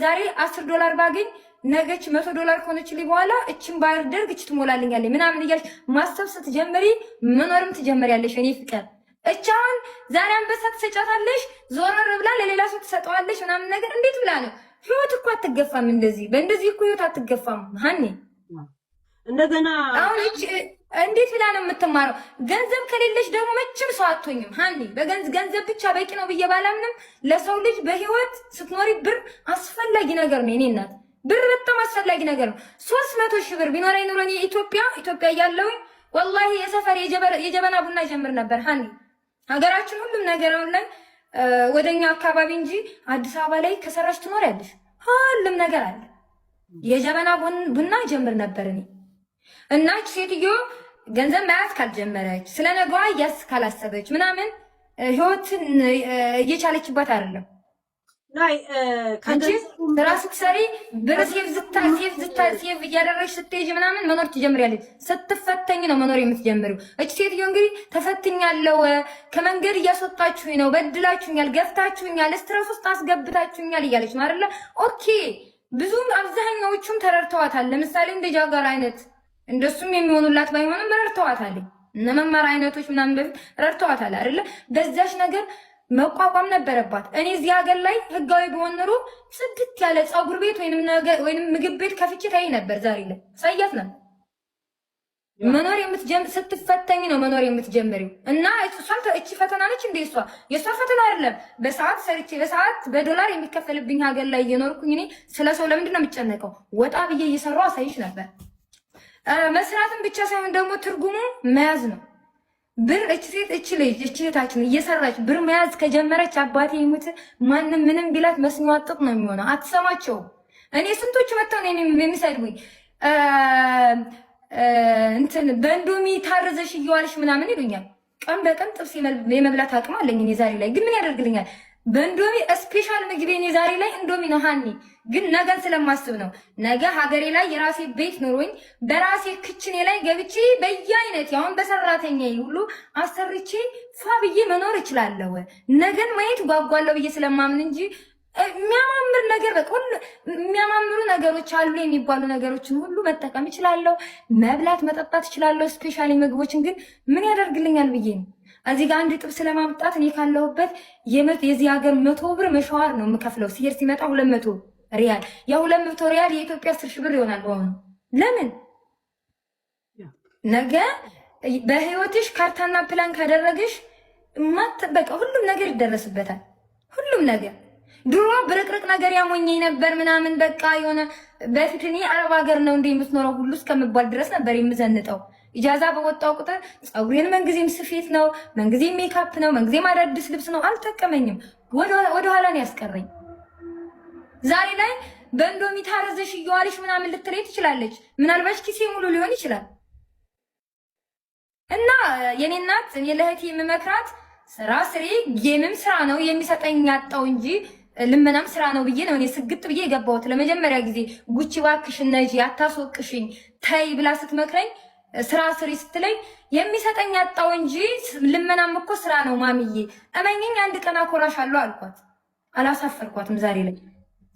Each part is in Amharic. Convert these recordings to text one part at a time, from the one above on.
ዛሬ $10 ባገኝ ነገች $100 ከሆነችልኝ በኋላ እችን ባርደርግ እች ትሞላልኛለች ምናምን እያልሽ ማሰብ ስትጀምሪ መኖርም ትጀምሪያለሽ። እኔ ፍቅር እቻውን ዛሬ አንበሳ ትሰጫታለሽ፣ ዞረር ብላ ለሌላ ሰው ትሰጠዋለሽ ምናምን ነገር እንዴት ብላ ነው? ህይወት እኮ አትገፋም እንደዚህ። በእንደዚህ እኮ ህይወት አትገፋም ሀኒ። እንደገና አሁን እንዴት ብላ ነው የምትማረው? ገንዘብ ከሌለሽ ደግሞ መቼም ሰው አትሆኝም ሀኒ። ገንዘብ ብቻ በቂ ነው ብዬ ባላምንም ለሰው ልጅ በህይወት ስትኖሪ ብር አስፈላጊ ነገር ነው። እኔ እናት ብር በጣም አስፈላጊ ነገር ነው። 300,000 ብር ቢኖረኝ ኑሮ እኔ ኢትዮጵያ እያለሁኝ ወላሂ የሰፈር የጀበና ቡና ጀምር ነበር ሀኒ። ሀገራችን ሁሉም ነገር አሁን ላይ ወደኛ አካባቢ እንጂ አዲስ አበባ ላይ ከሰራሽ ትኖሪያለሽ። ሁሉም ነገር አለ። የጀበና ቡና ጀምር ነበር እኔ እና ሴትዮ ገንዘብ መያዝ ካልጀመረች ስለ ነገዋ ካላሰበች ምናምን ህይወትን እየቻለችበት አይደለም። ናይ አንቺ ራስ ሰሪ ሴቭ እያደረግሽ ስትሄጂ ምናምን መኖር ትጀምሪያለሽ። ስትፈተኝ ነው መኖር የምትጀምሪው። እቺ ሴትዮ እንግዲህ ተፈትኛለሁ፣ ከመንገድ እያስወጣችሁኝ ነው፣ በድላችሁኛል፣ ገፍታችሁኛል፣ ስትረስ ውስጥ አስገብታችሁኛል እያለች ነው አይደለ? ኦኬ ብዙም አብዛኛዎቹም ተረድተዋታል። ለምሳሌ እንደ ጃጋር አይነት እንደሱም የሚሆኑላት ባይሆንም ረድተዋታል። እነ መማር አይነቶች ምናምን በፊት ረድተዋታል አይደለ? በዛሽ ነገር መቋቋም ነበረባት። እኔ እዚህ ሀገር ላይ ህጋዊ ቢሆን ኖሮ ጽድት ያለ ፀጉር ቤት ወይንም ምግብ ቤት ከፍቼ ታይ ነበር። ዛሬ ላይ ሳያት ነው መኖር ስትፈተኝ ነው መኖር የምትጀምሪው። እና እቺ ፈተና ነች እንደ የሷ ፈተና አይደለም። በሰዓት ሰርቼ በሰዓት በዶላር የሚከፈልብኝ ሀገር ላይ እየኖርኩኝ እኔ ስለ ሰው ለምንድን ነው የምጨነቀው? ወጣ ብዬ እየሰራሁ አሳይሽ ነበር። መስራትን ብቻ ሳይሆን ደግሞ ትርጉሙ መያዝ ነው። ብር እቺ ልጅታችን እየሰራች ብር መያዝ ከጀመረች አባቴ ይሙት ማንም ምንም ቢላት መስሚዋ ጥጥ ነው የሚሆነው። አትሰማቸው። እኔ ስንቶቹ መጥተው ነው የሚሰድቡኝ። እንትን በእንዶሚ ታረዘሽ እየዋልሽ ምናምን ይሉኛል። ቀን በቀን ጥብስ የመብላት አቅም አለኝ እኔ ዛሬ ላይ ግን ምን ያደርግልኛል? በእንዶሚ ስፔሻል ምግቤ እኔ ዛሬ ላይ እንዶሚ ነው ሀኒ። ግን ነገን ስለማስብ ነው። ነገ ሀገሬ ላይ የራሴ ቤት ኖሮኝ በራሴ ክችኔ ላይ ገብቼ በየአይነት ያሁን በሰራተኛ ሁሉ አሰርቼ ፋ ብዬ መኖር እችላለሁ። ነገን ማየት ጓጓለሁ ብዬ ስለማምን እንጂ የሚያማምር ነገር በቃ ሁሉ የሚያማምሩ ነገሮች አሉ የሚባሉ ነገሮችን ሁሉ መጠቀም እችላለሁ። መብላት መጠጣት እችላለሁ። ስፔሻሊ ምግቦችን ግን ምን ያደርግልኛል ብዬ ነው። እዚህ ጋር አንድ ጥብስ ለማምጣት እኔ ካለሁበት የዚህ ሀገር 100 ብር መሸዋር ነው የምከፍለው። ሲሄድ ሲመጣ 200 ሪያል። ያ 200 ሪያል የኢትዮጵያ 10,000 ብር ይሆናል በአሁኑ። ለምን ነገ በህይወትሽ ካርታና ፕላን ካደረግሽ በቃ ሁሉም ነገር ይደረስበታል። ሁሉም ነገር ድሮ ብርቅርቅ ነገር ያሞኘኝ ነበር ምናምን በቃ የሆነ በፊት እኔ አረብ ሀገር ነው እንደ የምትኖረው ሁሉ እስከምባል ድረስ ነበር የምዘንጠው። ኢጃዛ በወጣው ቁጥር ፀጉሬን መንግዜም ስፌት ነው፣ መንግዜም ሜካፕ ነው፣ መንግዜም አዳዲስ ልብስ ነው። አልጠቀመኝም። ወደ ኋላ ነው ያስቀረኝ። ዛሬ ላይ በእንዶሚ ታረዘሽ እየዋልሽ ምናምን ልትለይ ትችላለች። ምናልባሽ ኪሴ ሙሉ ሊሆን ይችላል። እና የኔ እናት እኔ ለእህቴ የምመክራት ስራ ስሪ። ጌምም ስራ ነው የሚሰጠኝ ያጣው እንጂ ልመናም ስራ ነው ብዬ ነው እኔ ስግጥ ብዬ የገባሁት። ለመጀመሪያ ጊዜ ጉቺ እባክሽን ነጂ አታስወቅሽኝ ተይ ብላ ስትመክረኝ ስራ ስሪ ስትለኝ የሚሰጠኝ ያጣው እንጂ ልመናም እኮ ስራ ነው ማሚዬ እመኝኝ፣ አንድ ቀን አኮራሻለሁ አልኳት። አላሳፈርኳትም። ዛሬ ላይ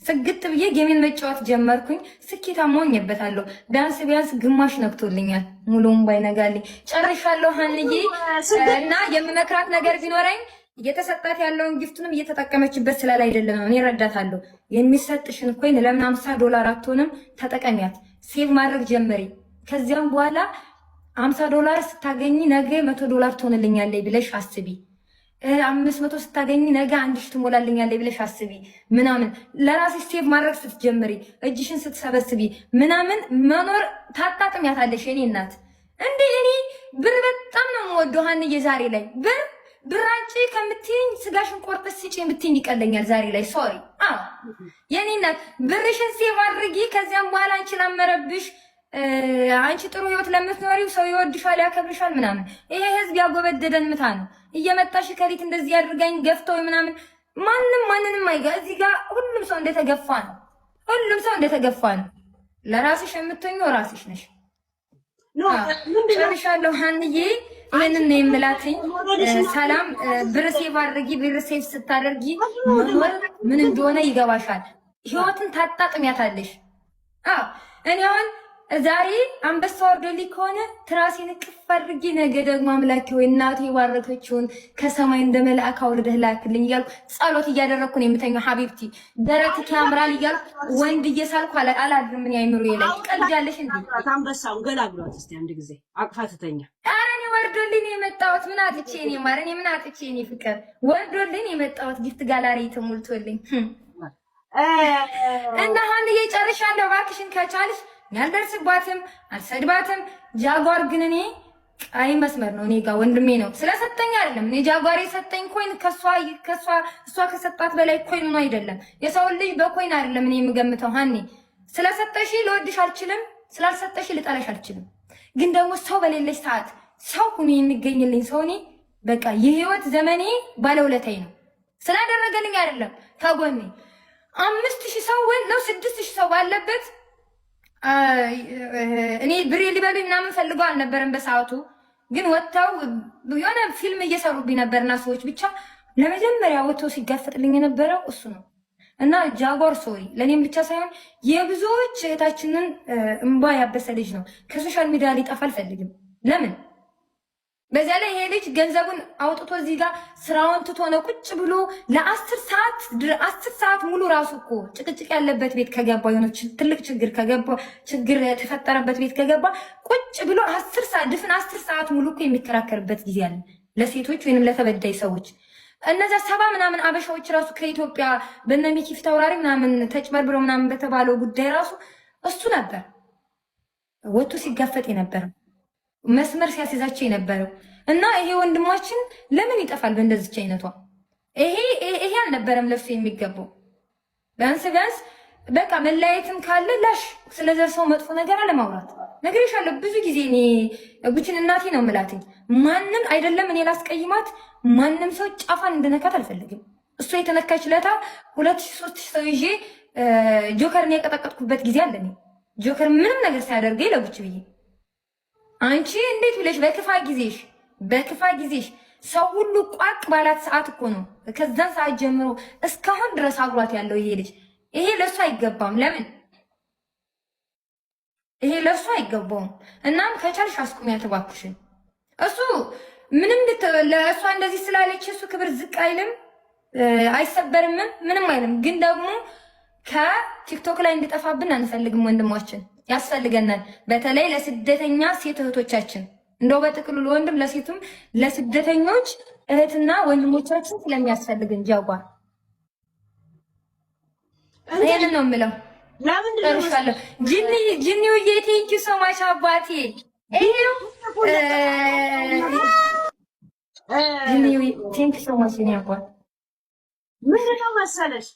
ስግጥ ብዬ ጌሜን መጫወት ጀመርኩኝ። ስኬታማ ሆኜበታለሁ። ቢያንስ ግማሽ ነክቶልኛል። ሙሉም ባይነጋልኝ ጨርሻለሁ ሀንዬ። እና የምመክራት ነገር ቢኖረኝ እየተሰጣት ያለውን ጊፍቱንም እየተጠቀመችበት ስላል አይደለም ነው። እኔ እረዳታለሁ። የሚሰጥሽን ኮይን ለምን $50 አትሆንም? ተጠቀሚያት። ሴቭ ማድረግ ጀመሪ። ከዚያም በኋላ $50 ስታገኝ ነገ $100 ትሆንልኛለች ብለሽ አስቢ። 500 ስታገኝ ነገ 1000 ትሞላልኛለች ብለሽ አስቢ። ምናምን ለራስሽ ሴቭ ማድረግ ስትጀምሪ እጅሽን ስትሰበስቢ ምናምን መኖር ታጣጥሚያታለሽ። የኔ እናት እንዴ እኔ ብር በጣም ነው የምወደው ሀንዬ። ዛሬ ላይ ብር አንቺ ከምትይኝ ስጋሽን ቆርጠሽ ስጪኝ ብትይኝ ይቀለኛል ዛሬ ላይ። ሶሪ የኔ እናት ብርሽን ሴቭ አድርጊ። ከዚያም በኋላ አንቺን አመረብሽ አንቺ ጥሩ ህይወት ለምትኖሪው ሰው ይወድሻል፣ ያከብርሻል ምናምን። ይሄ ህዝብ ያጎበደደን ምታ ነው። እየመጣሽ ከሪት እንደዚህ ያድርጋኝ ገፍተው ምናምን ማንንም አይጋ። እዚህ ጋር ሁሉም ሰው እንደተገፋ ነው። ሁሉም ሰው እንደተገፋ ነው። ለራስሽ የምትሆኚው ራስሽ ነሽ። ጨርሻለሁ ሀንዬ። ይሄንን ነው የምላትኝ። ሰላም። ብር ሴቭ አድርጊ። ብር ሴቭ ስታደርጊ መኖር ምን እንደሆነ ይገባሻል። ህይወትን ታጣጥሚያታለሽ። አዎ እኔ አሁን ዛሬ አንበሳ ወርዶልኝ ከሆነ ትራሴን እቅፍ አድርጌ ነገ ደግሞ አምላኬ ወይ እናቴ የባረከችውን ከሰማይ እንደ መልአክ አውርደህ ላክልኝ እያልኩ ጸሎት እያደረግኩ ነው የምተኛው። ሀቢብቲ ደረትህ ያምራል እያልኩ ወንድ እየሳልኩ አላድርም። ምን አይምሮ ላይ ቀልጃለሽ እንዴ? አንበሳውን ገላግሏት እስቲ አንድ ጊዜ አቅፋ ትተኛ። ኧረ እኔ ወርዶልኝ ነው የመጣሁት። ምን አጥቼ እኔ ማር እኔ ምን አጥቼ እኔ ፍቅር ወርዶልኝ ነው የመጣሁት። ጊፍት ጋላሪ ተሞልቶልኝ እና አሁን እየጨርሻለሁ። እባክሽን ከቻልሽ ያልደርስባትም አልሰድባትም። ጃጓር ግን እኔ ቀይ መስመር ነው እኔ ጋር ወንድሜ ነው ስለሰጠኝ አይደለም። እኔ ጃጓር የሰጠኝ ኮይን እሷ ከሰጣት በላይ ኮይን ነው አይደለም። የሰው ልጅ በኮይን አይደለም እኔ የምገምተው። ሀኒ ስለሰጠሽ ልወድሽ አልችልም፣ ስላልሰጠሽ ልጠላሽ አልችልም። ግን ደግሞ ሰው በሌለሽ ሰዓት ሰው ሁኑ የሚገኝልኝ ሰው እኔ በቃ የህይወት ዘመኔ ባለውለታዬ ነው። ስላደረገልኝ አይደለም ከጎኔ 5000 ሰው ነው 6000 ሰው ባለበት እኔ ብሬ ሊበሉ ምናምን ፈልገው አልነበረም በሰዓቱ። ግን ወጥተው የሆነ ፊልም እየሰሩብኝ ነበርና ሰዎች ብቻ ለመጀመሪያ ወጥተው ሲጋፈጥልኝ የነበረው እሱ ነው። እና ጃጓር ሶሪ ለእኔም ብቻ ሳይሆን የብዙዎች እህታችንን እንባ ያበሰ ልጅ ነው። ከሶሻል ሚዲያ ሊጠፋ አልፈልግም። ለምን በዚያ ላይ ይሄ ልጅ ገንዘቡን አውጥቶ እዚህ ጋር ስራውን ትቶ ነው ቁጭ ብሎ ለ10 ሰዓት ሙሉ ራሱ እኮ ጭቅጭቅ ያለበት ቤት ከገባ የሆነ ትልቅ ችግር የተፈጠረበት ቤት ከገባ ቁጭ ብሎ 10 ሰዓት ድፍን 10 ሰዓት ሙሉ እኮ የሚከራከርበት ጊዜ አለ ለሴቶች ወይንም ለተበዳይ ሰዎች። እነዚያ 70 ምናምን አበሻዎች ራሱ ከኢትዮጵያ በእነ ሚኪ ፊት አውራሪ ምናምን ተጭበርብረው ምናምን በተባለው ጉዳይ ራሱ እሱ ነበር ወጥቶ ሲጋፈጥ የነበረው መስመር ሲያስይዛቸው የነበረው። እና ይሄ ወንድማችን ለምን ይጠፋል በእንደዚች አይነቷ? ይሄ አልነበረም ለሱ የሚገባው። ቢያንስ በቃ መለያየትም ካለ ላሽ ስለዛ ሰው መጥፎ ነገር አለማውራት። ነግሬሻለሁ ብዙ ጊዜ እኔ ጉችን እናቴ ነው የምላትኝ። ማንም አይደለም እኔ ላስቀይማት ማንም ሰው ጫፋን እንድነካት አልፈልግም። እሱ የተነካች ለታ 2000-3000 ሰው ይዤ ጆከርን የቀጠቀጥኩበት ጊዜ አለ። ጆከር ምንም ነገር ሳያደርገኝ ለጉች ብዬ አንቺ እንዴት ብለሽ በክፋ ጊዜሽ ሰው ሁሉ ቋቅ ባላት ሰዓት እኮ ነው ከዛን ሰዓት ጀምሮ እስካሁን ድረስ አብሯት ያለው ይሄ ልጅ። ይሄ ለሱ አይገባም። ለምን ይሄ ለሱ አይገባውም። እናም ከቻልሽ አስቁሚያት እባክሽን። እሱ ምንም ለእሷ እንደዚህ ስላለች እሱ ክብር ዝቅ አይልም አይሰበርም ምንም አይልም። ግን ደግሞ ከቲክቶክ ላይ እንድጠፋብን አንፈልግም። ወንድማችን ያስፈልገናል። በተለይ ለስደተኛ ሴት እህቶቻችን እንደው በጥቅሉ ለወንድም ለሴቱም ለስደተኞች እህትና ወንድሞቻችን ስለሚያስፈልግን ጃጓር ይሄንን ነው የምለው። ጨርሻለሁ። ጂኒውዬ ቴንኪ ሶ ማች አባቴ። ይሄው ጂኒውዬ ቴንኪ ሶ ማች። እኔ አባት ምንድን ነው መሰለሽ